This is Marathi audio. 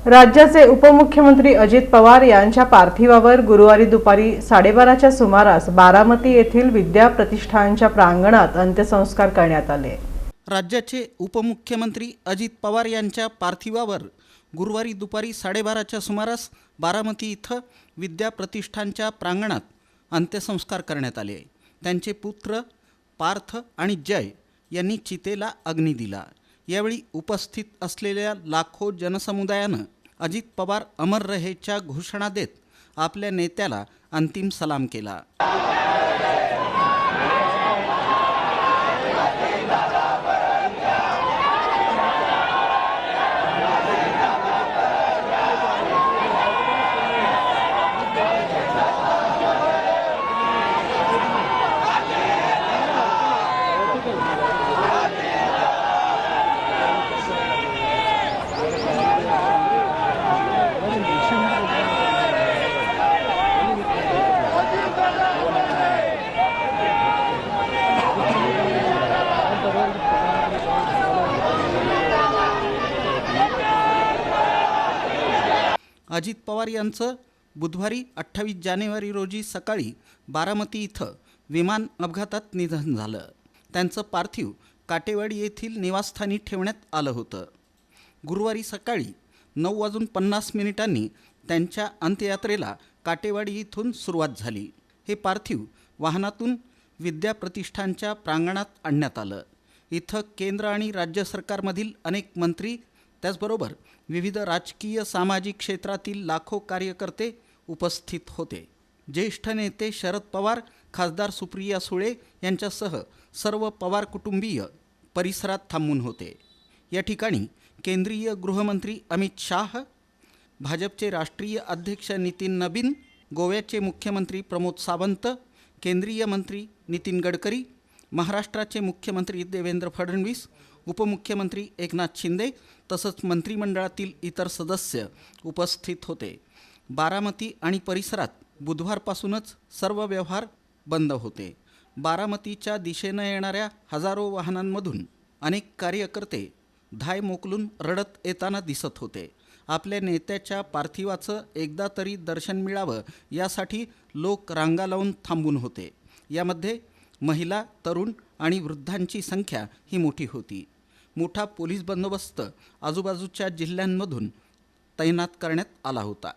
राज्याचे उपमुख्यमंत्री अजित पवार यांच्या पार्थिवावर गुरुवारी दुपारी 12:30च्या सुमारास बारामती येथील विद्या प्रतिष्ठानच्या प्रांगणात अंत्यसंस्कार करण्यात आले। राज्याचे उपमुख्यमंत्री अजित पवार यांच्या पार्थिवावर गुरुवारी दुपारी 12:30च्या सुमारास बारामती इथं विद्या प्रतिष्ठानच्या प्रांगणात अंत्यसंस्कार करण्यात आले। त्यांचे पुत्र पार्थ आणि जय यांनी चितेला अग्नी दिला। यावेळी उपस्थित असलेल्या लाखो जनसमुदायानं अजित पवार अमर रहेच्या घोषणा देत आपल्या नेत्याला अंतिम सलाम केला। अजित पवार यांचं बुधवारी 28 जानेवारी रोजी सकाळी बारामती इथं विमान अपघातात निधन झालं। त्यांचं पार्थिव काटेवाडी येथील निवासस्थानी ठेवण्यात आलं होतं। गुरुवारी सकाळी 9:50 त्यांच्या अंत्ययात्रेला काटेवाडी इथून सुरुवात झाली। हे पार्थिव वाहनातून विद्या प्रतिष्ठानच्या प्रांगणात आणण्यात आलं। इथं केंद्र आणि राज्य सरकारमधील अनेक मंत्री त्याचबरोबर विविध राजकीय सामाजिक क्षेत्रातील लाखो कार्यकर्ते उपस्थित होते। ज्येष्ठ नेते शरद पवार, खासदार सुप्रिया सुळे यांच्यासह सर्व पवार कुटुंबीय परिसरात थांबून होते। या ठिकाणी केंद्रीय गृहमंत्री अमित शाह, भाजपचे राष्ट्रीय अध्यक्ष नितीन नबीन, गोव्याचे मुख्यमंत्री प्रमोद सावंत, केंद्रीय मंत्री नितीन गडकरी, महाराष्ट्राचे मुख्यमंत्री देवेंद्र फडणवीस, उपमुख्यमंत्री एकनाथ शिंदे तसंच मंत्रिमंडळातील इतर सदस्य उपस्थित होते। बारामती आणि परिसरात बुधवारपासूनच सर्व व्यवहार बंद होते। बारामतीच्या दिशेनं येणाऱ्या हजारो वाहनांमधून अनेक कार्यकर्ते धाय मोकलून रडत येताना दिसत होते। आपल्या नेत्याच्या पार्थिवाचं एकदा तरी दर्शन मिळावं यासाठी लोक रांगा लावून थांबून होते। यामध्ये महिला, तरुण आणि वृद्धांची संख्या ही मोठी होती। मोठा पोलीस बंदोबस्त आजूबाजूच्या जिल्ह्यांमधून तैनात करण्यात आला होता।